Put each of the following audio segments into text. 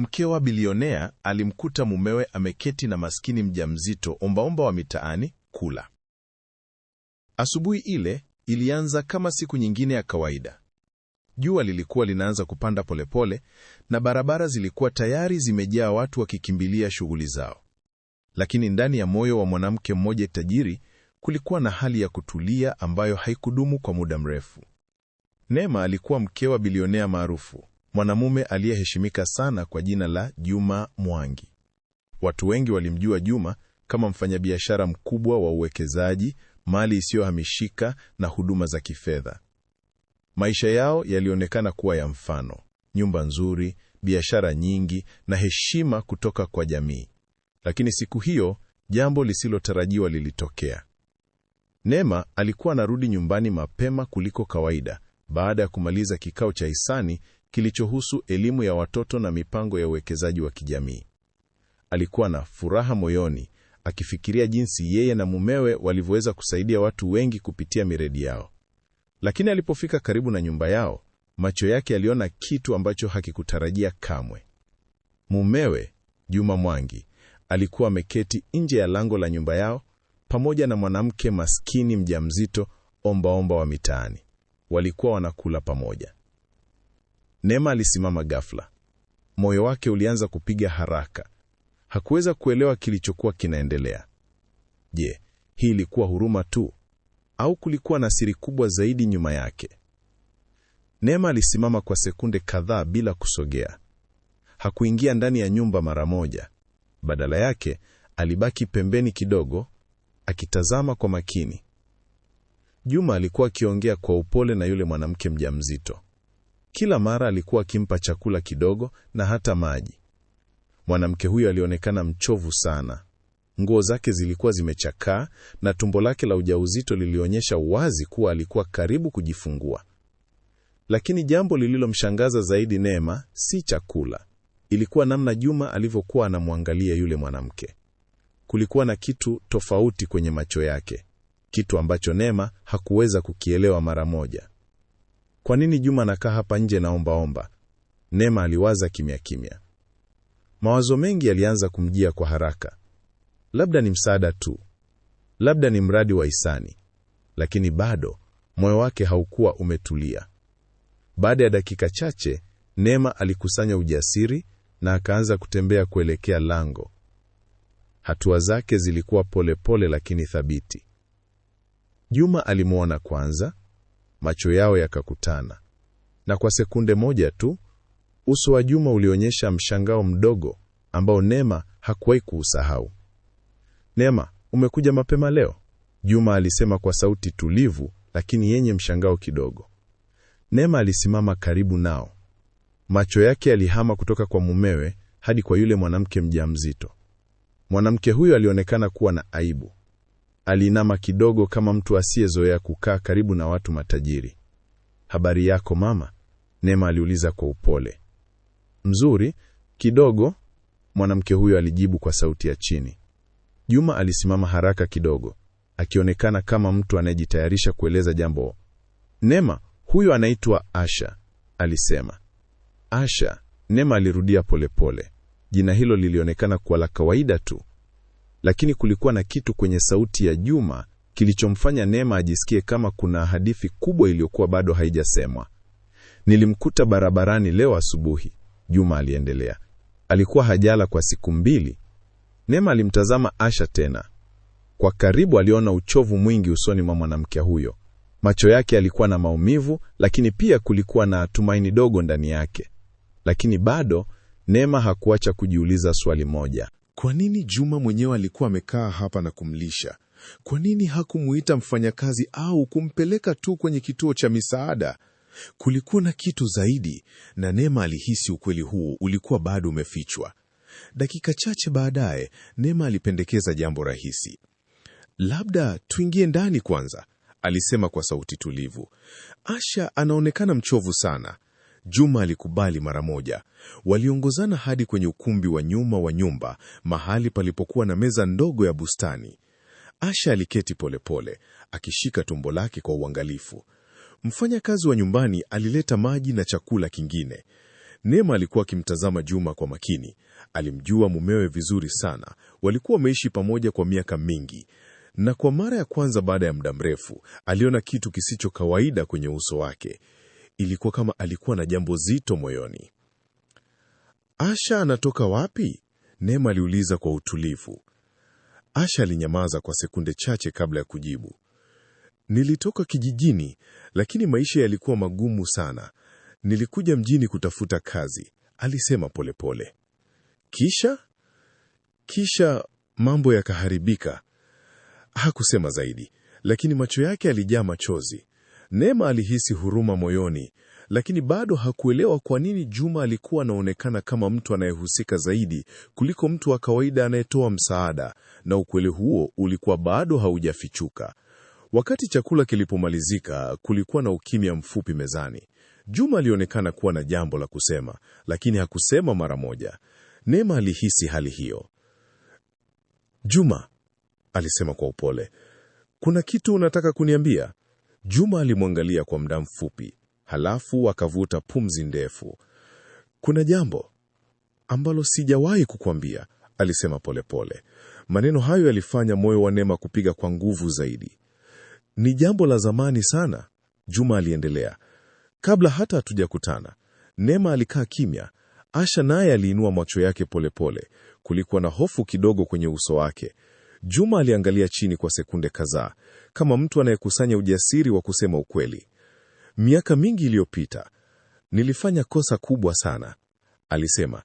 Mke wa bilionea alimkuta mumewe ameketi na maskini mjamzito ombaomba wa mitaani kula. Asubuhi ile ilianza kama siku nyingine ya kawaida. Jua lilikuwa linaanza kupanda polepole na barabara zilikuwa tayari zimejaa watu wakikimbilia shughuli zao. Lakini ndani ya moyo wa mwanamke mmoja tajiri kulikuwa na hali ya kutulia ambayo haikudumu kwa muda mrefu. Neema alikuwa mke wa bilionea maarufu, mwanamume aliyeheshimika sana kwa jina la Juma Mwangi. Watu wengi walimjua Juma kama mfanyabiashara mkubwa wa uwekezaji, mali isiyohamishika na huduma za kifedha. Maisha yao yalionekana kuwa ya mfano: nyumba nzuri, biashara nyingi na heshima kutoka kwa jamii. Lakini siku hiyo jambo lisilotarajiwa lilitokea. Neema alikuwa anarudi nyumbani mapema kuliko kawaida baada ya kumaliza kikao cha hisani kilichohusu elimu ya watoto na mipango ya uwekezaji wa kijamii. Alikuwa na furaha moyoni, akifikiria jinsi yeye na mumewe walivyoweza kusaidia watu wengi kupitia miradi yao. Lakini alipofika karibu na nyumba yao, macho yake yaliona kitu ambacho hakikutarajia kamwe. Mumewe, Juma Mwangi, alikuwa ameketi nje ya lango la nyumba yao pamoja na mwanamke maskini mjamzito ombaomba wa mitaani. Walikuwa wanakula pamoja. Neema alisimama ghafla. Moyo wake ulianza kupiga haraka. Hakuweza kuelewa kilichokuwa kinaendelea. Je, hii ilikuwa huruma tu au kulikuwa na siri kubwa zaidi nyuma yake? Neema alisimama kwa sekunde kadhaa bila kusogea. Hakuingia ndani ya nyumba mara moja. Badala yake, alibaki pembeni kidogo, akitazama kwa makini. Juma alikuwa akiongea kwa upole na yule mwanamke mjamzito. Kila mara alikuwa akimpa chakula kidogo na hata maji. Mwanamke huyo alionekana mchovu sana. Nguo zake zilikuwa zimechakaa na tumbo lake la ujauzito lilionyesha wazi kuwa alikuwa karibu kujifungua. Lakini jambo lililomshangaza zaidi Neema si chakula. Ilikuwa namna Juma alivyokuwa anamwangalia yule mwanamke. Kulikuwa na kitu tofauti kwenye macho yake, kitu ambacho Neema hakuweza kukielewa mara moja. Kwa nini Juma anakaa hapa nje na ombaomba? Neema aliwaza kimya kimya. Mawazo mengi yalianza kumjia kwa haraka. Labda ni msaada tu. Labda ni mradi wa hisani. Lakini bado moyo wake haukuwa umetulia. Baada ya dakika chache, Neema alikusanya ujasiri na akaanza kutembea kuelekea lango. Hatua zake zilikuwa pole lakini thabiti. Juma alimuona kwanza, macho yao yakakutana. Na kwa sekunde moja tu, uso wa Juma ulionyesha mshangao mdogo ambao Neema hakuwahi kuusahau. "Neema, umekuja mapema leo?" Juma alisema kwa sauti tulivu lakini yenye mshangao kidogo. Neema alisimama karibu nao. Macho yake yalihama kutoka kwa mumewe hadi kwa yule mwanamke mjamzito. Mwanamke huyo alionekana kuwa na aibu. Aliinama kidogo kama mtu asiyezoea kukaa karibu na watu matajiri. "Habari yako mama?" Neema aliuliza kwa upole. "Mzuri, kidogo," mwanamke huyo alijibu kwa sauti ya chini. Juma alisimama haraka kidogo, akionekana kama mtu anayejitayarisha kueleza jambo. "Neema, huyo anaitwa Asha," alisema. "Asha," Neema alirudia polepole. Jina hilo lilionekana kuwa la kawaida tu, lakini kulikuwa na kitu kwenye sauti ya Juma kilichomfanya Neema ajisikie kama kuna hadithi kubwa iliyokuwa bado haijasemwa. "Nilimkuta barabarani leo asubuhi," Juma aliendelea. "Alikuwa hajala kwa siku 2. Neema alimtazama Asha tena. Kwa karibu aliona uchovu mwingi usoni mwa mwanamke huyo. Macho yake yalikuwa na maumivu, lakini pia kulikuwa na tumaini dogo ndani yake. Lakini bado Neema hakuacha kujiuliza swali moja. Kwa nini Juma mwenyewe alikuwa amekaa hapa na kumlisha? Kwa nini hakumuita mfanyakazi au kumpeleka tu kwenye kituo cha misaada? Kulikuwa na kitu zaidi, na Neema alihisi ukweli huu ulikuwa bado umefichwa. Dakika chache baadaye, Neema alipendekeza jambo rahisi. "Labda tuingie ndani kwanza," alisema kwa sauti tulivu. "Asha anaonekana mchovu sana." Juma alikubali mara moja. Waliongozana hadi kwenye ukumbi wa nyuma wa nyumba, mahali palipokuwa na meza ndogo ya bustani. Asha aliketi polepole, akishika tumbo lake kwa uangalifu. Mfanyakazi wa nyumbani alileta maji na chakula kingine. Neema alikuwa akimtazama Juma kwa makini. Alimjua mumewe vizuri sana, walikuwa wameishi pamoja kwa miaka mingi, na kwa mara ya kwanza baada ya muda mrefu aliona kitu kisicho kawaida kwenye uso wake. Ilikuwa kama alikuwa na jambo zito moyoni. Asha anatoka wapi? Neema aliuliza kwa utulivu. Asha alinyamaza kwa sekunde chache kabla ya kujibu. Nilitoka kijijini, lakini maisha yalikuwa magumu sana. Nilikuja mjini kutafuta kazi, alisema polepole. Kisha mambo yakaharibika. Hakusema zaidi, lakini macho yake yalijaa machozi. Neema alihisi huruma moyoni, lakini bado hakuelewa kwa nini Juma alikuwa anaonekana kama mtu anayehusika zaidi kuliko mtu wa kawaida anayetoa msaada, na ukweli huo ulikuwa bado haujafichuka. Wakati chakula kilipomalizika, kulikuwa na ukimya mfupi mezani. Juma alionekana kuwa na jambo la kusema, lakini hakusema mara moja. Neema alihisi hali hiyo. Juma, alisema kwa upole, kuna kitu unataka kuniambia? Juma alimwangalia kwa muda mfupi, halafu akavuta pumzi ndefu. Kuna jambo ambalo sijawahi kukuambia, alisema polepole. Maneno hayo yalifanya moyo wa Neema kupiga kwa nguvu zaidi. Ni jambo la zamani sana, Juma aliendelea. Kabla hata hatujakutana. Neema alikaa kimya. Asha naye aliinua macho yake polepole. Kulikuwa na hofu kidogo kwenye uso wake. Juma aliangalia chini kwa sekunde kadhaa, kama mtu anayekusanya ujasiri wa kusema ukweli. Miaka mingi iliyopita, nilifanya kosa kubwa sana, alisema.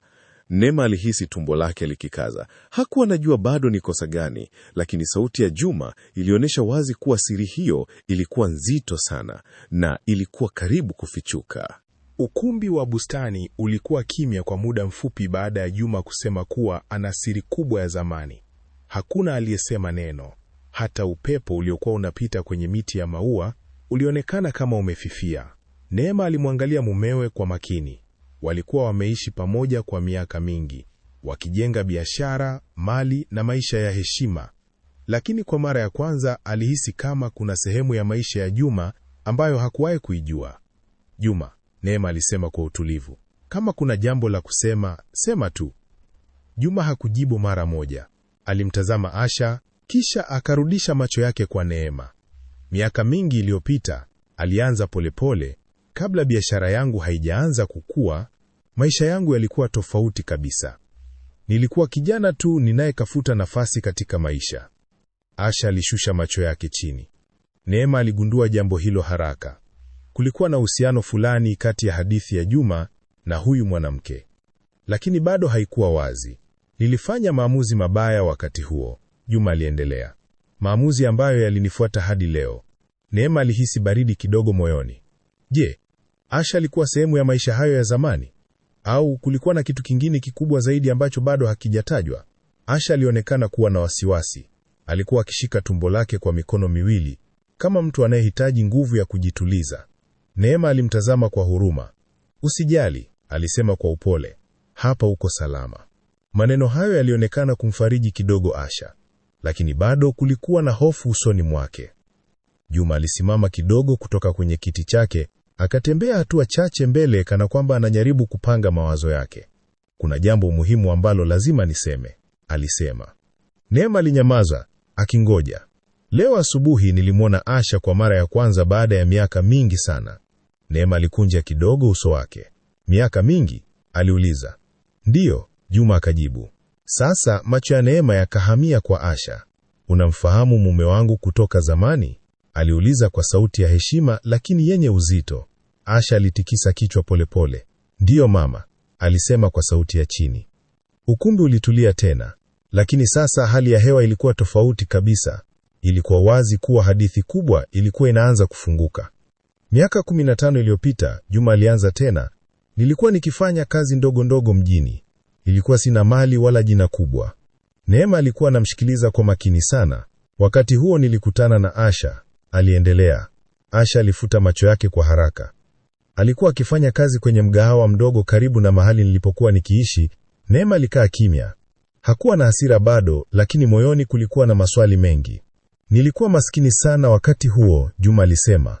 Neema alihisi tumbo lake likikaza. Hakuwa anajua bado ni kosa gani, lakini sauti ya Juma ilionyesha wazi kuwa siri hiyo ilikuwa nzito sana na ilikuwa karibu kufichuka. Ukumbi wa bustani ulikuwa kimya kwa muda mfupi baada ya Juma kusema kuwa ana siri kubwa ya zamani. Hakuna aliyesema neno. Hata upepo uliokuwa unapita kwenye miti ya maua ulionekana kama umefifia. Neema alimwangalia mumewe kwa makini. Walikuwa wameishi pamoja kwa miaka mingi, wakijenga biashara, mali na maisha ya heshima. Lakini kwa mara ya kwanza alihisi kama kuna sehemu ya maisha ya Juma ambayo hakuwahi kuijua. Juma, Neema alisema kwa utulivu, kama kuna jambo la kusema, sema tu. Juma hakujibu mara moja. Alimtazama Asha, kisha akarudisha macho yake kwa Neema. Miaka mingi iliyopita, alianza polepole, kabla biashara yangu haijaanza kukua, maisha yangu yalikuwa tofauti kabisa. Nilikuwa kijana tu ninayekafuta nafasi katika maisha. Asha alishusha macho yake chini. Neema aligundua jambo hilo haraka. Kulikuwa na uhusiano fulani kati ya hadithi ya Juma na huyu mwanamke. Lakini bado haikuwa wazi. Nilifanya maamuzi mabaya wakati huo, Juma aliendelea. Maamuzi ambayo yalinifuata hadi leo. Neema alihisi baridi kidogo moyoni. Je, Asha alikuwa sehemu ya maisha hayo ya zamani? Au kulikuwa na kitu kingine kikubwa zaidi ambacho bado hakijatajwa? Asha alionekana kuwa na wasiwasi. Alikuwa akishika tumbo lake kwa mikono miwili, kama mtu anayehitaji nguvu ya kujituliza. Neema alimtazama kwa huruma. Usijali, alisema kwa upole. Hapa uko salama. Maneno hayo yalionekana kumfariji kidogo Asha, lakini bado kulikuwa na hofu usoni mwake. Juma alisimama kidogo kutoka kwenye kiti chake, akatembea hatua chache mbele kana kwamba anajaribu kupanga mawazo yake. Kuna jambo muhimu ambalo lazima niseme, alisema. Neema alinyamaza, akingoja. Leo asubuhi nilimwona Asha kwa mara ya kwanza baada ya miaka mingi sana. Neema alikunja kidogo uso wake. Miaka mingi? Aliuliza. Ndiyo, Juma akajibu. Sasa macho ya Neema yakahamia kwa Asha. Unamfahamu mume wangu kutoka zamani? Aliuliza kwa sauti ya heshima lakini yenye uzito. Asha alitikisa kichwa polepole. Ndiyo mama, alisema kwa sauti ya chini. Ukumbi ulitulia tena, lakini sasa hali ya hewa ilikuwa tofauti kabisa. Ilikuwa wazi kuwa hadithi kubwa ilikuwa inaanza kufunguka. Miaka 15 iliyopita, Juma alianza tena. Nilikuwa nikifanya kazi ndogo ndogo mjini. Nilikuwa sina mali wala jina kubwa. Neema alikuwa anamsikiliza kwa makini sana. Wakati huo nilikutana na Asha, aliendelea. Asha alifuta macho yake kwa haraka. Alikuwa akifanya kazi kwenye mgahawa mdogo karibu na mahali nilipokuwa nikiishi. Neema alikaa kimya. Hakuwa na hasira bado, lakini moyoni kulikuwa na maswali mengi. Nilikuwa maskini sana wakati huo, Juma alisema.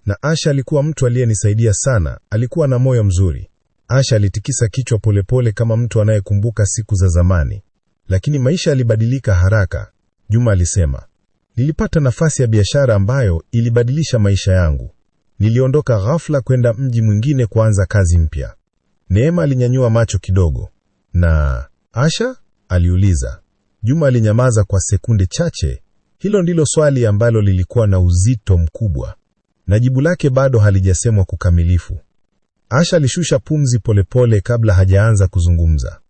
Na Asha alikuwa mtu aliyenisaidia sana, alikuwa na moyo mzuri. Asha alitikisa kichwa polepole kama mtu anayekumbuka siku za zamani. Lakini maisha yalibadilika haraka. Juma alisema, nilipata nafasi ya biashara ambayo ilibadilisha maisha yangu. Niliondoka ghafla kwenda mji mwingine kuanza kazi mpya. Neema alinyanyua macho kidogo. Na Asha? Aliuliza. Juma alinyamaza kwa sekunde chache. Hilo ndilo swali ambalo lilikuwa na uzito mkubwa, na jibu lake bado halijasemwa kukamilifu. Asha alishusha pumzi polepole kabla hajaanza kuzungumza.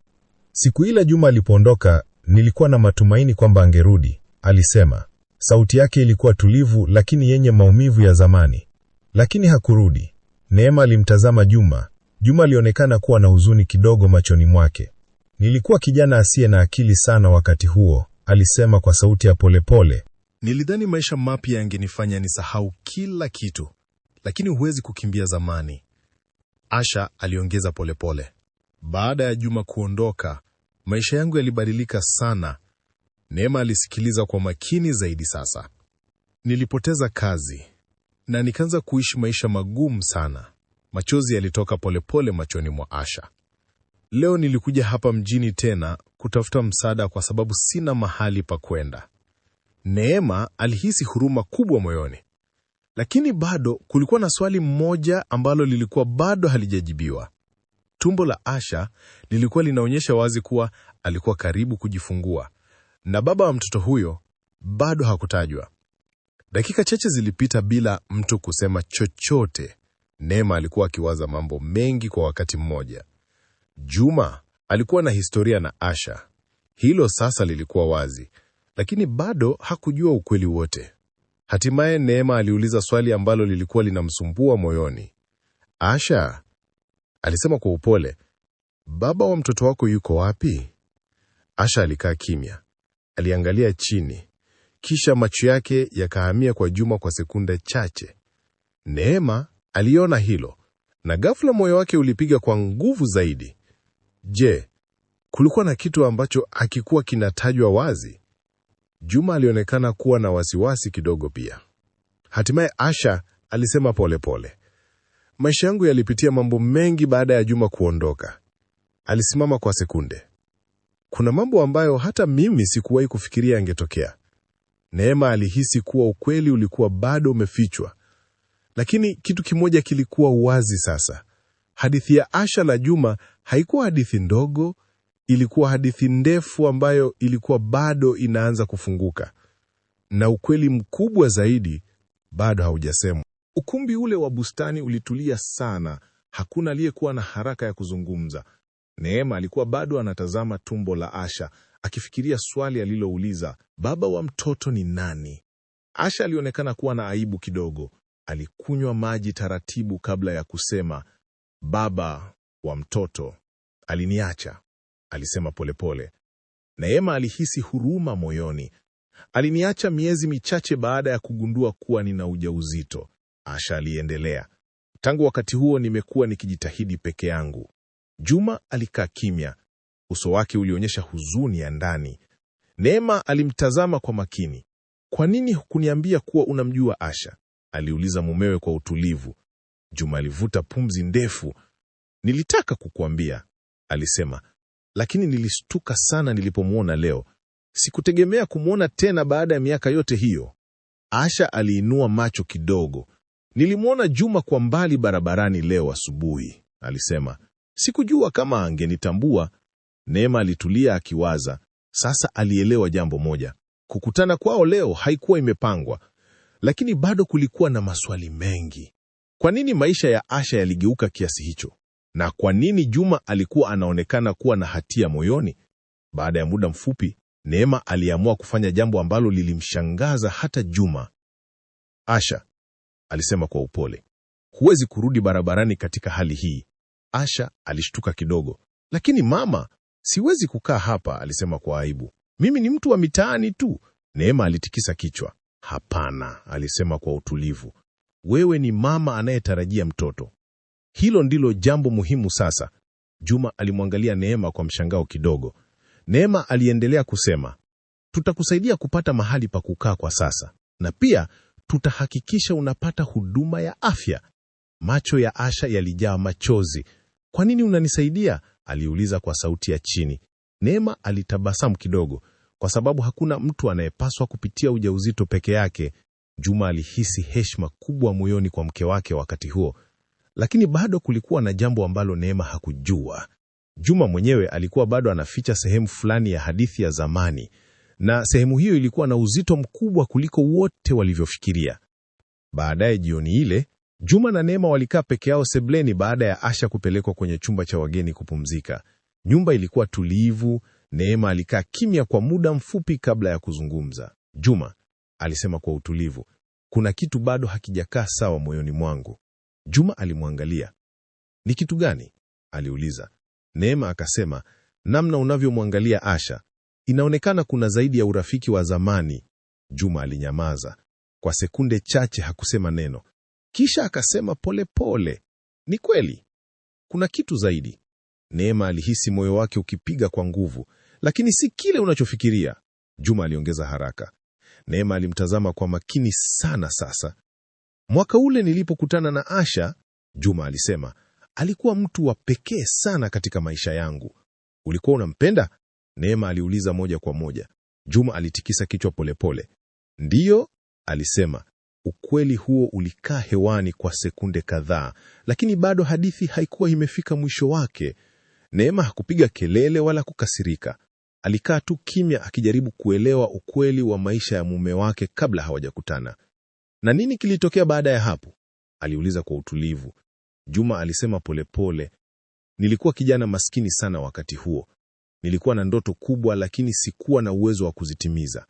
Siku ile Juma alipoondoka, nilikuwa na matumaini kwamba angerudi, alisema. Sauti yake ilikuwa tulivu lakini yenye maumivu ya zamani. Lakini hakurudi. Neema alimtazama Juma. Juma alionekana kuwa na huzuni kidogo machoni mwake. Nilikuwa kijana asiye na akili sana wakati huo, alisema kwa sauti ya polepole. Nilidhani maisha mapya yangenifanya nisahau kila kitu, lakini huwezi kukimbia zamani. Asha aliongeza polepole. Baada ya Juma kuondoka, maisha yangu yalibadilika sana. Neema alisikiliza kwa makini zaidi sasa. Nilipoteza kazi na nikaanza kuishi maisha magumu sana. Machozi yalitoka polepole machoni mwa Asha. Leo nilikuja hapa mjini tena kutafuta msaada kwa sababu sina mahali pa kwenda. Neema alihisi huruma kubwa moyoni. Lakini bado kulikuwa na swali mmoja ambalo lilikuwa bado halijajibiwa. Tumbo la Asha lilikuwa linaonyesha wazi kuwa alikuwa karibu kujifungua, na baba wa mtoto huyo bado hakutajwa. Dakika chache zilipita bila mtu kusema chochote. Neema alikuwa akiwaza mambo mengi kwa wakati mmoja. Juma alikuwa na historia na Asha. Hilo sasa lilikuwa wazi, lakini bado hakujua ukweli wote. Hatimaye Neema aliuliza swali ambalo lilikuwa linamsumbua moyoni. Asha, alisema kwa upole, baba wa mtoto wako yuko wapi? Asha alikaa kimya. Aliangalia chini. Kisha macho yake yakahamia kwa Juma kwa sekunde chache. Neema aliona hilo, na ghafla moyo wake ulipiga kwa nguvu zaidi. Je, kulikuwa na kitu ambacho hakikuwa kinatajwa wazi? Juma alionekana kuwa na wasiwasi kidogo pia. Hatimaye Asha alisema polepole, maisha yangu yalipitia mambo mengi baada ya Juma kuondoka. Alisimama kwa sekunde. Kuna mambo ambayo hata mimi sikuwahi kufikiria yangetokea. Neema alihisi kuwa ukweli ulikuwa bado umefichwa. Lakini kitu kimoja kilikuwa wazi sasa. Hadithi ya Asha na Juma haikuwa hadithi ndogo, ilikuwa hadithi ndefu ambayo ilikuwa bado inaanza kufunguka. Na ukweli mkubwa zaidi bado haujasemwa. Ukumbi ule wa bustani ulitulia sana, hakuna aliyekuwa na haraka ya kuzungumza. Neema alikuwa bado anatazama tumbo la Asha, akifikiria swali alilouliza, baba wa mtoto ni nani? Asha alionekana kuwa na aibu kidogo. Alikunywa maji taratibu kabla ya kusema, baba wa mtoto aliniacha, alisema polepole. Neema alihisi huruma moyoni. Aliniacha miezi michache baada ya kugundua kuwa nina ujauzito, Asha aliendelea. Tangu wakati huo nimekuwa nikijitahidi peke yangu. Juma alikaa kimya. Uso wake ulionyesha huzuni ya ndani. Neema alimtazama kwa makini. Kwa nini hukuniambia kuwa unamjua Asha? Aliuliza mumewe kwa utulivu. Juma alivuta pumzi ndefu. Nilitaka kukuambia, alisema, lakini nilishtuka sana nilipomwona leo. Sikutegemea kumwona tena baada ya miaka yote hiyo. Asha aliinua macho kidogo. Nilimwona Juma kwa mbali barabarani leo asubuhi, alisema. Sikujua kama angenitambua. Neema alitulia akiwaza. Sasa alielewa jambo moja. Kukutana kwao leo haikuwa imepangwa. Lakini bado kulikuwa na maswali mengi. Kwa nini maisha ya Asha yaligeuka kiasi hicho? Na kwa nini Juma alikuwa anaonekana kuwa na hatia moyoni? Baada ya muda mfupi, Neema aliamua kufanya jambo ambalo lilimshangaza hata Juma. Asha, alisema kwa upole, huwezi kurudi barabarani katika hali hii. Asha alishtuka kidogo. Lakini mama, siwezi kukaa hapa, alisema kwa aibu. Mimi ni mtu wa mitaani tu. Neema alitikisa kichwa. Hapana, alisema kwa utulivu. Wewe ni mama anayetarajia mtoto. Hilo ndilo jambo muhimu sasa. Juma alimwangalia Neema kwa mshangao kidogo. Neema aliendelea kusema, tutakusaidia kupata mahali pa kukaa kwa sasa, na pia tutahakikisha unapata huduma ya afya. Macho ya Asha yalijaa machozi. Kwa nini unanisaidia? Aliuliza kwa sauti ya chini. Neema alitabasamu kidogo. Kwa sababu hakuna mtu anayepaswa kupitia ujauzito peke yake. Juma alihisi heshima kubwa moyoni kwa mke wake wakati huo. Lakini bado kulikuwa na jambo ambalo Neema hakujua. Juma mwenyewe alikuwa bado anaficha sehemu fulani ya hadithi ya zamani, na sehemu hiyo ilikuwa na uzito mkubwa kuliko wote walivyofikiria. Baadaye jioni ile, Juma na Neema walikaa peke yao sebleni baada ya Asha kupelekwa kwenye chumba cha wageni kupumzika. Nyumba ilikuwa tulivu. Neema alikaa kimya kwa muda mfupi kabla ya kuzungumza. Juma alisema kwa utulivu, kuna kitu bado hakijakaa sawa moyoni mwangu. Juma alimwangalia. Ni kitu gani? Aliuliza. Neema akasema, namna unavyomwangalia Asha. Inaonekana kuna zaidi ya urafiki wa zamani. Juma alinyamaza. Kwa sekunde chache hakusema neno. Kisha akasema polepole, ni kweli, kuna kitu zaidi. Neema alihisi moyo wake ukipiga kwa nguvu. Lakini si kile unachofikiria, Juma aliongeza haraka. Neema alimtazama kwa makini sana sasa. Mwaka ule nilipokutana na Asha, Juma alisema, alikuwa mtu wa pekee sana katika maisha yangu. Ulikuwa unampenda? Neema aliuliza moja kwa moja. Juma alitikisa kichwa polepole. Ndiyo, alisema. Ukweli huo ulikaa hewani kwa sekunde kadhaa, lakini bado hadithi haikuwa imefika mwisho wake. Neema hakupiga kelele wala kukasirika. Alikaa tu kimya akijaribu kuelewa ukweli wa maisha ya mume wake kabla hawajakutana. Na nini kilitokea baada ya hapo? Aliuliza kwa utulivu. Juma alisema polepole, nilikuwa kijana maskini sana wakati huo. Nilikuwa na ndoto kubwa lakini sikuwa na uwezo wa kuzitimiza.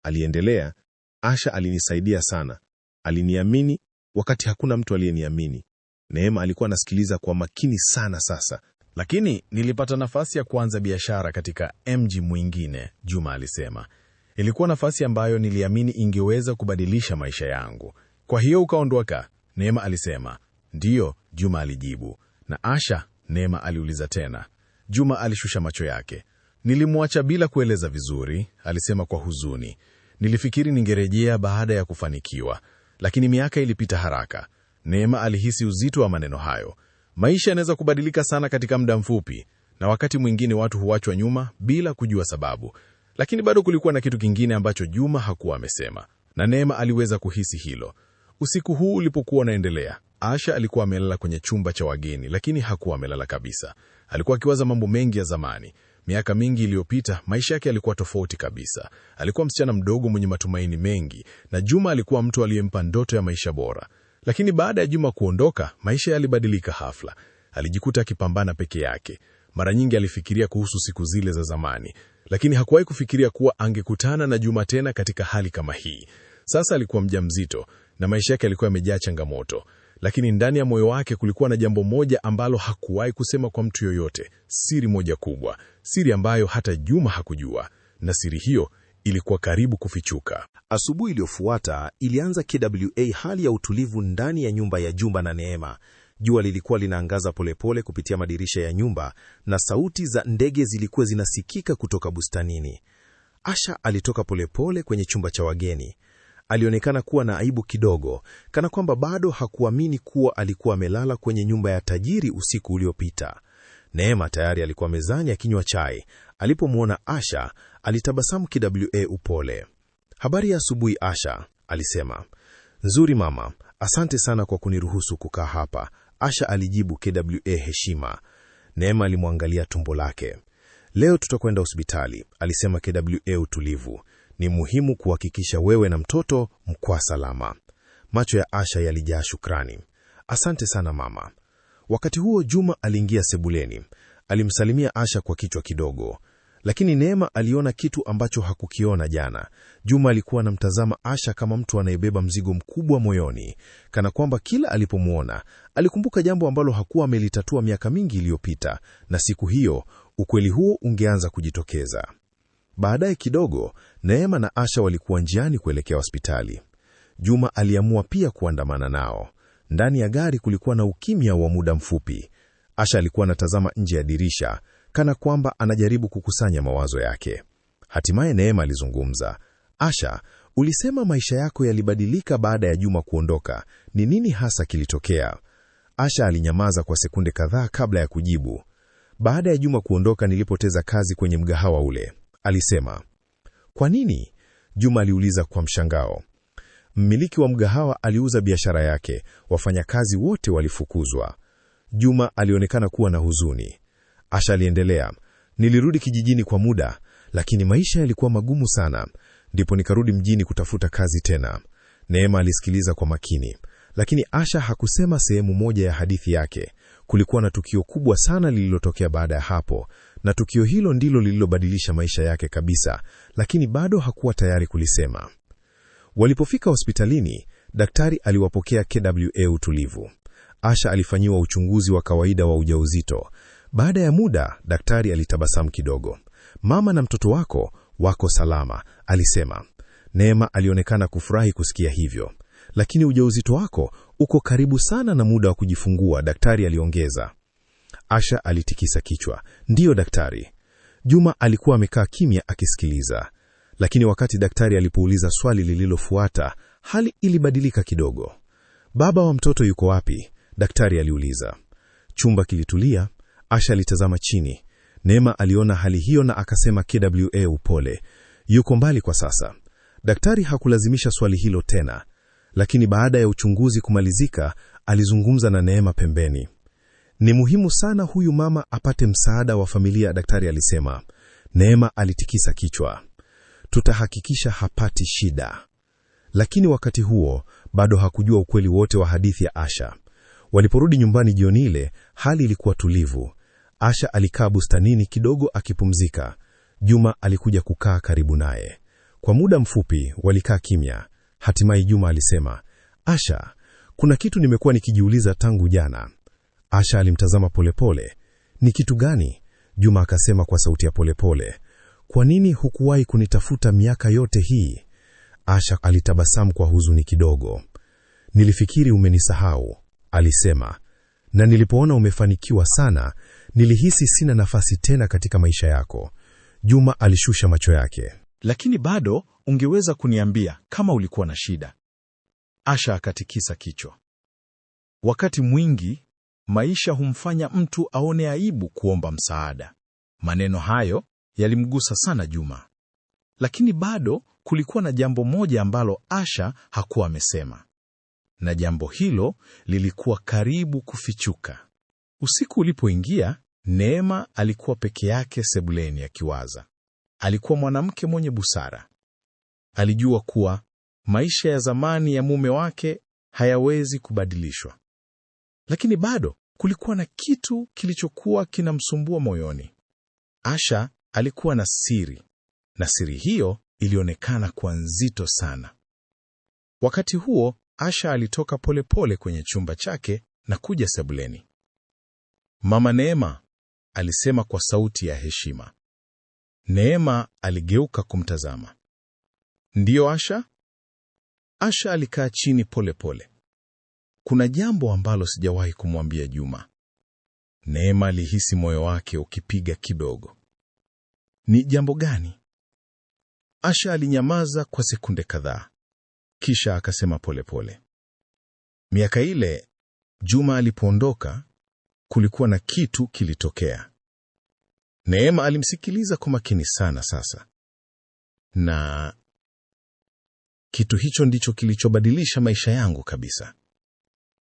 Aliendelea, Asha alinisaidia sana. Aliniamini wakati hakuna mtu aliyeniamini. Neema alikuwa anasikiliza kwa makini sana sasa. Lakini nilipata nafasi ya kuanza biashara katika mji mwingine, Juma alisema. Ilikuwa nafasi ambayo niliamini ingeweza kubadilisha maisha yangu. Kwa hiyo ukaondoka? Neema alisema. Ndiyo, Juma alijibu. Na Asha? Neema aliuliza tena. Juma alishusha macho yake. Nilimwacha bila kueleza vizuri, alisema kwa huzuni. Nilifikiri ningerejea baada ya kufanikiwa, lakini miaka ilipita haraka. Neema alihisi uzito wa maneno hayo. Maisha yanaweza kubadilika sana katika muda mfupi, na wakati mwingine watu huachwa nyuma bila kujua sababu. Lakini bado kulikuwa na kitu kingine ambacho Juma hakuwa amesema, na Neema aliweza kuhisi hilo. Usiku huu ulipokuwa unaendelea, Asha alikuwa amelala kwenye chumba cha wageni, lakini hakuwa amelala kabisa. Alikuwa akiwaza mambo mengi ya zamani. Miaka mingi iliyopita, maisha yake yalikuwa tofauti kabisa. Alikuwa msichana mdogo mwenye matumaini mengi, na Juma alikuwa mtu aliyempa ndoto ya maisha bora. Lakini baada ya Juma kuondoka, maisha yalibadilika hafla. Alijikuta akipambana peke yake. Mara nyingi alifikiria kuhusu siku zile za zamani, lakini hakuwahi kufikiria kuwa angekutana na Juma tena katika hali kama hii. Sasa alikuwa mjamzito na maisha yake yalikuwa yamejaa changamoto. Lakini ndani ya moyo wake kulikuwa na jambo moja ambalo hakuwahi kusema kwa mtu yoyote, siri moja kubwa, siri ambayo hata Juma hakujua, na siri hiyo ilikuwa karibu kufichuka. Asubuhi iliyofuata ilianza KWA hali ya utulivu ndani ya nyumba ya Juma na Neema. Jua lilikuwa linaangaza polepole kupitia madirisha ya nyumba na sauti za ndege zilikuwa zinasikika kutoka bustanini. Asha alitoka polepole kwenye chumba cha wageni. Alionekana kuwa na aibu kidogo, kana kwamba bado hakuamini kuwa alikuwa amelala kwenye nyumba ya tajiri usiku uliopita. Neema tayari alikuwa mezani akinywa chai. Alipomwona Asha, alitabasamu KWA upole. Habari ya asubuhi Asha, alisema. Nzuri mama, asante sana kwa kuniruhusu kukaa hapa, Asha alijibu KWA heshima. Neema alimwangalia tumbo lake. Leo tutakwenda hospitali, alisema KWA utulivu. Ni muhimu kuhakikisha wewe na mtoto mko salama. Macho ya Asha yalijaa shukrani. Asante sana mama. Wakati huo Juma aliingia sebuleni. Alimsalimia Asha kwa kichwa kidogo. Lakini Neema aliona kitu ambacho hakukiona jana. Juma alikuwa anamtazama Asha kama mtu anayebeba mzigo mkubwa moyoni, kana kwamba kila alipomwona alikumbuka jambo ambalo hakuwa amelitatua miaka mingi iliyopita, na siku hiyo ukweli huo ungeanza kujitokeza. Baadaye kidogo, Neema na Asha walikuwa njiani kuelekea hospitali. Juma aliamua pia kuandamana nao. Ndani ya gari kulikuwa na ukimya wa muda mfupi. Asha alikuwa anatazama nje ya dirisha, kana kwamba anajaribu kukusanya mawazo yake. Hatimaye Neema alizungumza. Asha, ulisema maisha yako yalibadilika baada ya Juma kuondoka. Ni nini hasa kilitokea? Asha alinyamaza kwa sekunde kadhaa kabla ya kujibu. Baada ya Juma kuondoka, nilipoteza kazi kwenye mgahawa ule, alisema. Kwa nini? Juma aliuliza kwa mshangao. Mmiliki wa mgahawa aliuza biashara yake, wafanyakazi wote walifukuzwa. Juma alionekana kuwa na huzuni. Asha aliendelea, nilirudi kijijini kwa muda, lakini maisha yalikuwa magumu sana. Ndipo nikarudi mjini kutafuta kazi tena. Neema alisikiliza kwa makini, lakini Asha hakusema sehemu moja ya hadithi yake. Kulikuwa na tukio kubwa sana lililotokea baada ya hapo, na tukio hilo ndilo lililobadilisha maisha yake kabisa, lakini bado hakuwa tayari kulisema. Walipofika hospitalini, daktari aliwapokea KWA utulivu. Asha alifanyiwa uchunguzi wa kawaida wa ujauzito. Baada ya muda, daktari alitabasamu kidogo. Mama na mtoto wako salama, alisema. Neema alionekana kufurahi kusikia hivyo. Lakini ujauzito wako uko karibu sana na muda wa kujifungua, daktari aliongeza. Asha alitikisa kichwa. Ndiyo daktari. Juma alikuwa amekaa kimya akisikiliza. Lakini wakati daktari alipouliza swali lililofuata, hali ilibadilika kidogo. Baba wa mtoto yuko wapi? Daktari aliuliza. Chumba kilitulia. Asha alitazama chini. Neema aliona hali hiyo na akasema KWA upole, yuko mbali kwa sasa. Daktari hakulazimisha swali hilo tena. Lakini baada ya uchunguzi kumalizika, alizungumza na Neema pembeni. Ni muhimu sana huyu mama apate msaada wa familia, daktari alisema. Neema alitikisa kichwa. Tutahakikisha hapati shida. Lakini wakati huo bado hakujua ukweli wote wa hadithi ya Asha. Waliporudi nyumbani jioni ile, hali ilikuwa tulivu. Asha alikaa bustanini kidogo akipumzika. Juma alikuja kukaa karibu naye. Kwa muda mfupi walikaa kimya. Hatimaye Juma alisema, Asha, kuna kitu nimekuwa nikijiuliza tangu jana. Asha alimtazama polepole. Ni kitu gani? Juma akasema kwa sauti ya polepole, kwa nini hukuwahi kunitafuta miaka yote hii? Asha alitabasamu kwa huzuni kidogo. Nilifikiri umenisahau, alisema. Na nilipoona umefanikiwa sana, nilihisi sina nafasi tena katika maisha yako. Juma alishusha macho yake. Lakini bado ungeweza kuniambia kama ulikuwa na shida. Asha akatikisa kichwa. Wakati mwingi maisha humfanya mtu aone aibu kuomba msaada. Maneno hayo yalimgusa sana Juma. Lakini bado kulikuwa na jambo moja ambalo Asha hakuwa amesema. Na jambo hilo lilikuwa karibu kufichuka. Usiku ulipoingia, Neema alikuwa peke yake sebuleni akiwaza. Alikuwa mwanamke mwenye busara. Alijua kuwa maisha ya zamani ya mume wake hayawezi kubadilishwa. Lakini bado kulikuwa na kitu kilichokuwa kinamsumbua moyoni. Asha alikuwa na siri, na siri hiyo ilionekana kuwa nzito sana. Wakati huo, Asha alitoka polepole kwenye chumba chake na kuja sebuleni. Mama Neema, alisema kwa sauti ya heshima. Neema aligeuka kumtazama. Ndiyo Asha? Asha alikaa chini polepole. Kuna jambo ambalo sijawahi kumwambia Juma. Neema alihisi moyo wake ukipiga kidogo. Ni jambo gani? Asha alinyamaza kwa sekunde kadhaa. Kisha akasema polepole. Miaka ile Juma alipoondoka, kulikuwa na kitu kilitokea. Neema alimsikiliza kwa makini sana sasa. Na kitu hicho ndicho kilichobadilisha maisha yangu kabisa.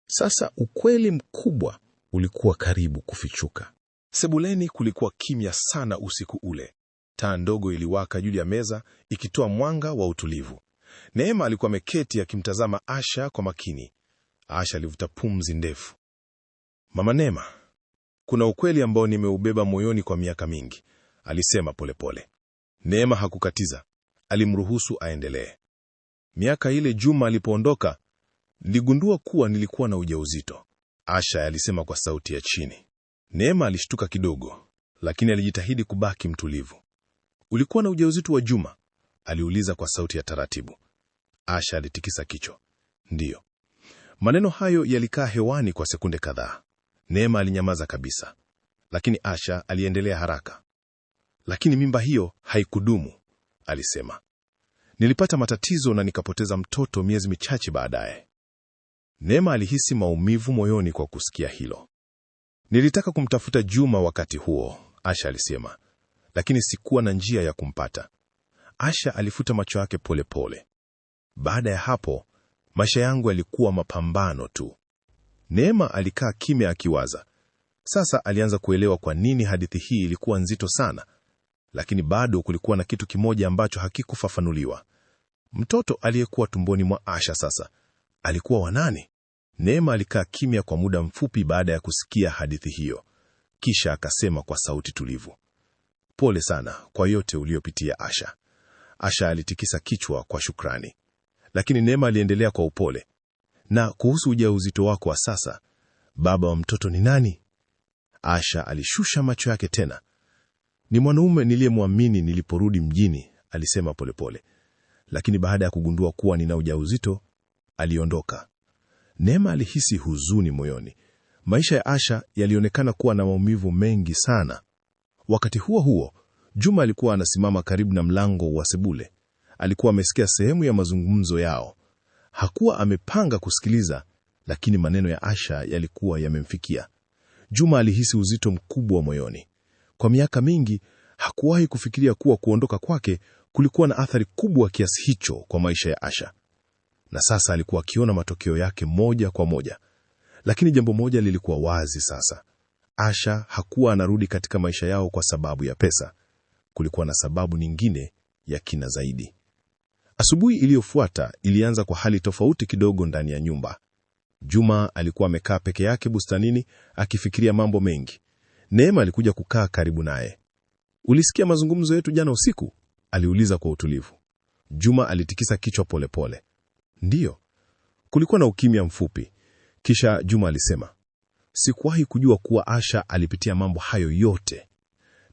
Sasa ukweli mkubwa ulikuwa karibu kufichuka. Sebuleni kulikuwa kimya sana usiku ule. Taa ndogo iliwaka juu ya meza ikitoa mwanga wa utulivu. Neema alikuwa ameketi akimtazama Asha kwa makini. Asha alivuta pumzi ndefu. Mama Neema, kuna ukweli ambao nimeubeba moyoni kwa miaka mingi, alisema polepole. Neema hakukatiza, alimruhusu aendelee. Miaka ile Juma alipoondoka, niligundua kuwa nilikuwa na ujauzito, Asha alisema kwa sauti ya chini. Neema alishtuka kidogo, lakini alijitahidi kubaki mtulivu. Ulikuwa na ujauzito wa Juma? Aliuliza kwa sauti ya taratibu. Asha alitikisa kichwa. Ndiyo. Maneno hayo yalikaa hewani kwa sekunde kadhaa. Neema alinyamaza kabisa, lakini Asha aliendelea haraka. Lakini mimba hiyo haikudumu, alisema. Nilipata matatizo na nikapoteza mtoto miezi michache baadaye. Neema alihisi maumivu moyoni kwa kusikia hilo. Nilitaka kumtafuta Juma wakati huo, Asha alisema, lakini sikuwa na njia ya kumpata. Asha alifuta macho yake polepole. Baada ya hapo, maisha yangu yalikuwa mapambano tu. Neema alikaa kimya akiwaza. Sasa alianza kuelewa kwa nini hadithi hii ilikuwa nzito sana, lakini bado kulikuwa na kitu kimoja ambacho hakikufafanuliwa. Mtoto aliyekuwa tumboni mwa Asha sasa alikuwa wa nani? Neema alikaa kimya kwa muda mfupi baada ya kusikia hadithi hiyo. Kisha akasema kwa sauti tulivu, "Pole sana kwa yote uliyopitia Asha." Asha alitikisa kichwa kwa shukrani. Lakini Neema aliendelea kwa upole, "Na kuhusu ujauzito wako wa sasa, baba wa mtoto ni nani?" Asha alishusha macho yake tena. "Ni mwanaume niliyemwamini niliporudi mjini," alisema polepole. "Lakini baada ya kugundua kuwa nina ujauzito, aliondoka." Neema alihisi huzuni moyoni. Maisha ya Asha yalionekana kuwa na maumivu mengi sana. Wakati huo huo, Juma alikuwa anasimama karibu na mlango wa sebule. Alikuwa amesikia sehemu ya mazungumzo yao. Hakuwa amepanga kusikiliza, lakini maneno ya Asha yalikuwa yamemfikia. Juma alihisi uzito mkubwa moyoni. Kwa miaka mingi, hakuwahi kufikiria kuwa kuondoka kwake kulikuwa na athari kubwa kiasi hicho kwa maisha ya Asha. Na sasa alikuwa akiona matokeo yake moja kwa moja. Lakini jambo moja lilikuwa wazi sasa. Asha hakuwa anarudi katika maisha yao kwa sababu ya pesa. Kulikuwa na sababu nyingine ya kina zaidi. Asubuhi iliyofuata ilianza kwa hali tofauti kidogo ndani ya nyumba. Juma alikuwa amekaa peke yake bustanini akifikiria mambo mengi. Neema alikuja kukaa karibu naye. "Ulisikia mazungumzo yetu jana usiku?" aliuliza kwa utulivu. Juma alitikisa kichwa polepole. "Ndiyo." Kulikuwa na ukimya mfupi. Kisha Juma alisema, "Sikuwahi kujua kuwa Asha alipitia mambo hayo yote."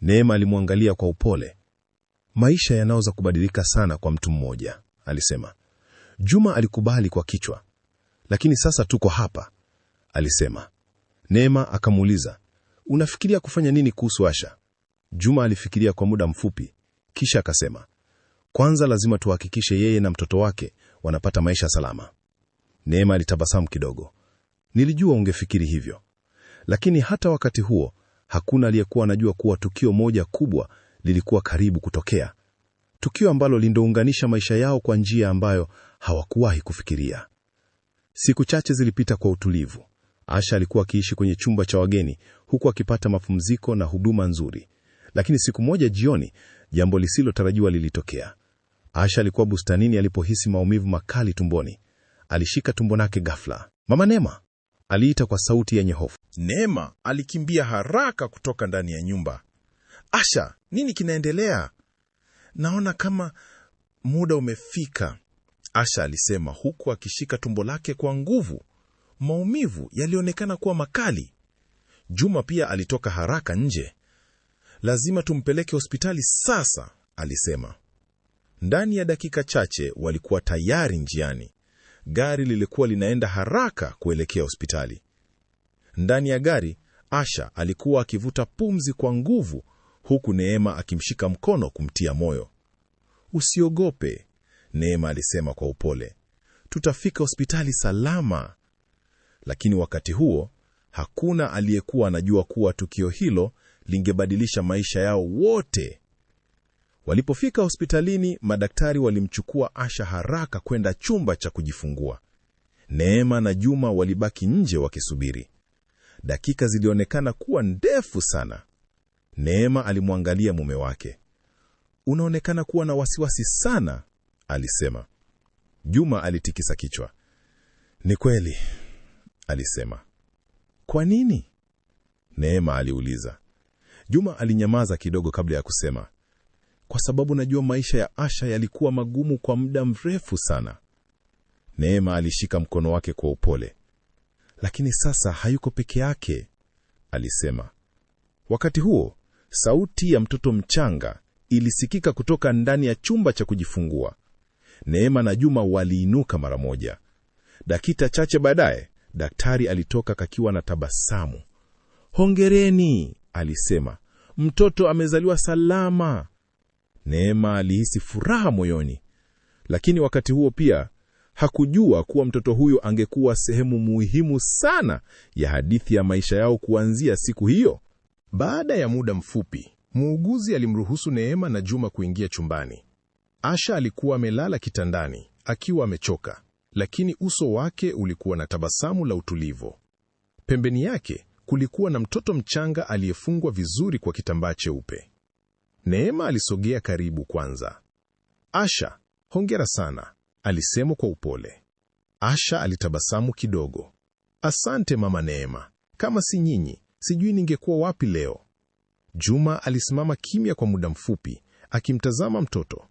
Neema alimwangalia kwa upole. "Maisha yanaweza kubadilika sana kwa mtu mmoja," alisema. Juma alikubali kwa kichwa. "Lakini sasa tuko hapa," alisema. Neema akamuuliza, "Unafikiria kufanya nini kuhusu Asha?" Juma alifikiria kwa muda mfupi, kisha akasema, "Kwanza lazima tuhakikishe yeye na mtoto wake wanapata maisha salama." Neema alitabasamu kidogo. "Nilijua ungefikiri hivyo." Lakini hata wakati huo, hakuna aliyekuwa anajua kuwa tukio moja kubwa lilikuwa karibu kutokea. Tukio ambalo lingeunganisha maisha yao kwa njia ambayo hawakuwahi kufikiria. Siku chache zilipita kwa utulivu. Asha alikuwa akiishi kwenye chumba cha wageni huku akipata mapumziko na huduma nzuri. Lakini siku moja jioni, jambo lisilotarajiwa lilitokea. Asha alikuwa bustanini alipohisi maumivu makali tumboni. Alishika tumbo lake ghafla. "Mama Neema!" aliita kwa sauti yenye hofu. Neema alikimbia haraka kutoka ndani ya nyumba. "Asha, nini kinaendelea? Naona kama muda umefika," Asha alisema huku akishika tumbo lake kwa nguvu. Maumivu yalionekana kuwa makali. Juma pia alitoka haraka nje. "Lazima tumpeleke hospitali sasa," alisema. Ndani ya dakika chache walikuwa tayari njiani. Gari lilikuwa linaenda haraka kuelekea hospitali. Ndani ya gari, Asha alikuwa akivuta pumzi kwa nguvu, huku Neema akimshika mkono kumtia moyo. "Usiogope," Neema alisema kwa upole. "Tutafika hospitali salama." Lakini wakati huo, hakuna aliyekuwa anajua kuwa tukio hilo lingebadilisha maisha yao wote. Walipofika hospitalini, madaktari walimchukua Asha haraka kwenda chumba cha kujifungua. Neema na Juma walibaki nje wakisubiri. Dakika zilionekana kuwa ndefu sana. Neema alimwangalia mume wake. "Unaonekana kuwa na wasiwasi sana," alisema. Juma alitikisa kichwa. "Ni kweli," alisema. "Kwa nini?" Neema aliuliza. Juma alinyamaza kidogo kabla ya kusema, "Kwa sababu najua maisha ya Asha yalikuwa magumu kwa muda mrefu sana." Neema alishika mkono wake kwa upole. "Lakini sasa hayuko peke yake," alisema. Wakati huo, sauti ya mtoto mchanga ilisikika kutoka ndani ya chumba cha kujifungua. Neema na Juma waliinuka mara moja. Dakika chache baadaye, daktari alitoka kakiwa na tabasamu. "Hongereni," alisema. "Mtoto amezaliwa salama." Neema alihisi furaha moyoni. Lakini wakati huo pia, Hakujua kuwa mtoto huyo angekuwa sehemu muhimu sana ya hadithi ya maisha yao kuanzia siku hiyo. Baada ya muda mfupi, muuguzi alimruhusu Neema na Juma kuingia chumbani. Asha alikuwa amelala kitandani, akiwa amechoka, lakini uso wake ulikuwa na tabasamu la utulivu. Pembeni yake kulikuwa na mtoto mchanga aliyefungwa vizuri kwa kitambaa cheupe. Neema alisogea karibu kwanza. Asha, hongera sana, alisema kwa upole. Asha alitabasamu kidogo. Asante mama Neema, kama si nyinyi, sijui ningekuwa wapi leo. Juma alisimama kimya kwa muda mfupi, akimtazama mtoto.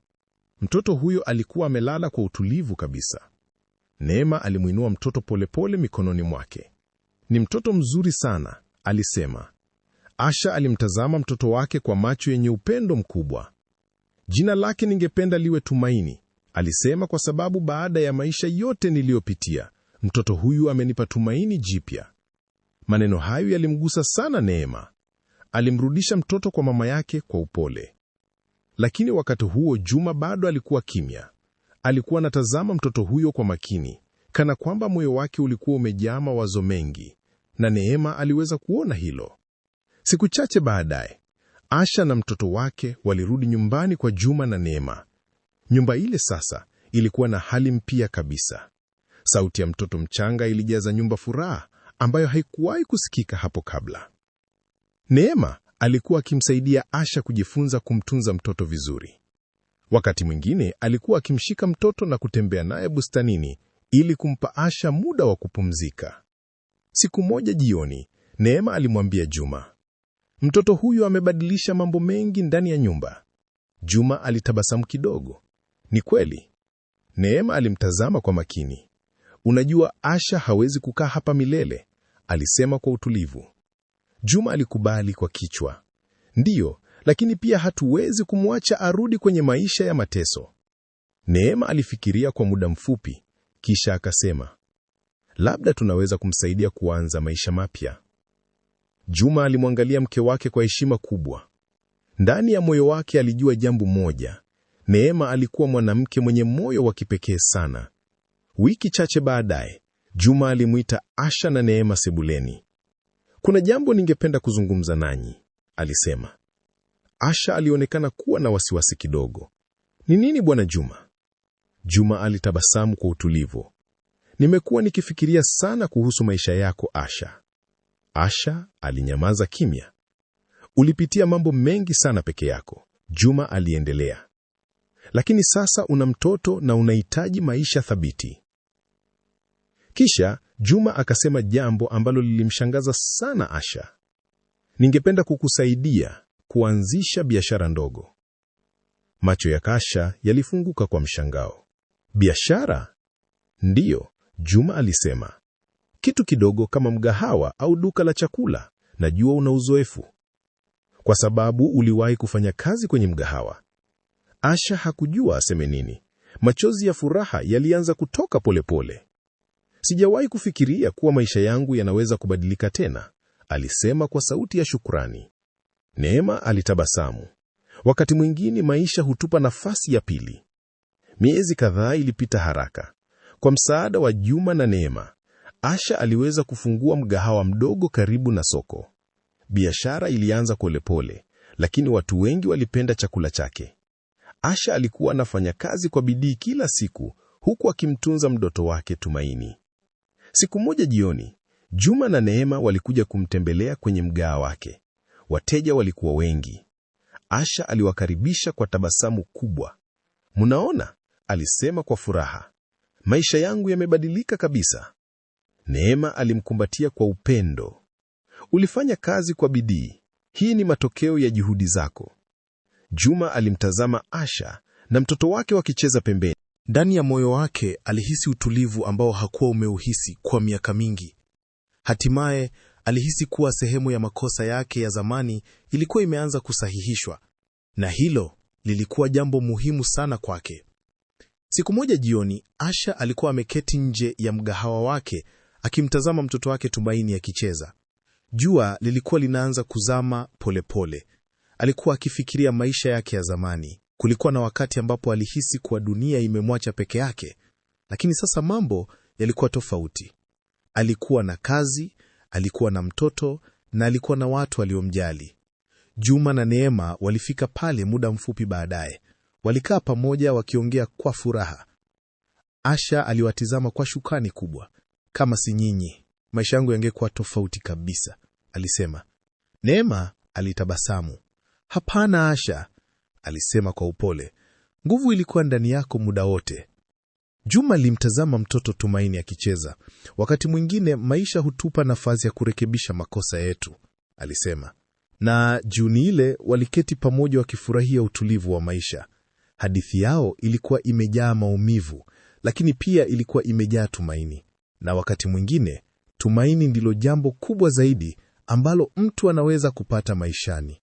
Mtoto huyo alikuwa amelala kwa utulivu kabisa. Neema alimuinua mtoto polepole mikononi mwake. Ni mtoto mzuri sana, alisema. Asha alimtazama mtoto wake kwa macho yenye upendo mkubwa. Jina lake ningependa liwe Tumaini, alisema, kwa sababu baada ya maisha yote niliyopitia, mtoto huyu amenipa tumaini jipya. Maneno hayo yalimgusa sana Neema. Alimrudisha mtoto kwa mama yake kwa upole. Lakini wakati huo Juma bado alikuwa kimya. Alikuwa anatazama mtoto huyo kwa makini, kana kwamba moyo wake ulikuwa umejaa mawazo mengi, na Neema aliweza kuona hilo. Siku chache baadaye, Asha na mtoto wake walirudi nyumbani kwa Juma na Neema. Nyumba ile sasa ilikuwa na hali mpya kabisa. Sauti ya mtoto mchanga ilijaza nyumba furaha ambayo haikuwahi kusikika hapo kabla. Neema alikuwa akimsaidia Asha kujifunza kumtunza mtoto vizuri. Wakati mwingine alikuwa akimshika mtoto na kutembea naye bustanini ili kumpa Asha muda wa kupumzika. Siku moja jioni, Neema alimwambia Juma, mtoto huyu amebadilisha mambo mengi ndani ya nyumba. Juma alitabasamu kidogo. Ni kweli? Neema alimtazama kwa makini. Unajua, Asha hawezi kukaa hapa milele, alisema kwa utulivu. Juma alikubali kwa kichwa. Ndiyo, lakini pia hatuwezi kumwacha arudi kwenye maisha ya mateso. Neema alifikiria kwa muda mfupi, kisha akasema, labda tunaweza kumsaidia kuanza maisha mapya. Juma alimwangalia mke wake kwa heshima kubwa. Ndani ya moyo wake alijua jambo moja: Neema alikuwa mwanamke mwenye moyo wa kipekee sana. Wiki chache baadaye, Juma alimuita Asha na Neema sebuleni. Kuna jambo ningependa kuzungumza nanyi, alisema. Asha alionekana kuwa na wasiwasi kidogo. Ni nini bwana Juma? Juma alitabasamu kwa utulivu. Nimekuwa nikifikiria sana kuhusu maisha yako Asha. Asha alinyamaza kimya. Ulipitia mambo mengi sana peke yako, Juma aliendelea. Lakini sasa una mtoto na unahitaji maisha thabiti. Kisha Juma akasema jambo ambalo lilimshangaza sana Asha. Ningependa kukusaidia kuanzisha biashara ndogo. Macho ya Asha yalifunguka kwa mshangao. Biashara? Ndiyo, Juma alisema. Kitu kidogo kama mgahawa au duka la chakula. Najua una uzoefu, kwa sababu uliwahi kufanya kazi kwenye mgahawa. Asha hakujua aseme nini. Machozi ya furaha yalianza kutoka polepole. Sijawahi kufikiria kuwa maisha yangu yanaweza kubadilika tena, alisema kwa sauti ya shukrani. Neema alitabasamu. Wakati mwingine maisha hutupa nafasi ya pili. Miezi kadhaa ilipita haraka. Kwa msaada wa Juma na Neema, Asha aliweza kufungua mgahawa mdogo karibu na soko. Biashara ilianza polepole, lakini watu wengi walipenda chakula chake. Asha alikuwa anafanya kazi kwa bidii kila siku, huku akimtunza mtoto wake Tumaini. Siku moja jioni, Juma na Neema walikuja kumtembelea kwenye mgahawa wake. Wateja walikuwa wengi. Asha aliwakaribisha kwa tabasamu kubwa. Mnaona, alisema kwa furaha. Maisha yangu yamebadilika kabisa. Neema alimkumbatia kwa upendo. Ulifanya kazi kwa bidii. Hii ni matokeo ya juhudi zako. Juma alimtazama Asha na mtoto wake wakicheza pembeni. Ndani ya moyo wake alihisi utulivu ambao hakuwa umeuhisi kwa miaka mingi. Hatimaye alihisi kuwa sehemu ya makosa yake ya zamani ilikuwa imeanza kusahihishwa, na hilo lilikuwa jambo muhimu sana kwake. Siku moja jioni, Asha alikuwa ameketi nje ya mgahawa wake akimtazama mtoto wake Tumaini akicheza. Jua lilikuwa linaanza kuzama polepole. Alikuwa akifikiria maisha yake ya zamani. Kulikuwa na wakati ambapo alihisi kuwa dunia imemwacha peke yake. Lakini sasa mambo yalikuwa tofauti. Alikuwa na kazi, alikuwa na mtoto na alikuwa na watu waliomjali. Juma na Neema walifika pale muda mfupi baadaye. Walikaa pamoja wakiongea kwa furaha. Asha aliwatizama kwa shukrani kubwa. Kama si nyinyi, maisha yangu yangekuwa tofauti kabisa, alisema. Neema alitabasamu. Hapana Asha, alisema kwa upole. Nguvu ilikuwa ndani yako muda wote. Juma alimtazama mtoto Tumaini akicheza. Wakati mwingine maisha hutupa nafasi ya kurekebisha makosa yetu, alisema. Na jioni ile waliketi pamoja wakifurahia utulivu wa maisha. Hadithi yao ilikuwa imejaa maumivu, lakini pia ilikuwa imejaa tumaini. Na wakati mwingine, tumaini ndilo jambo kubwa zaidi ambalo mtu anaweza kupata maishani.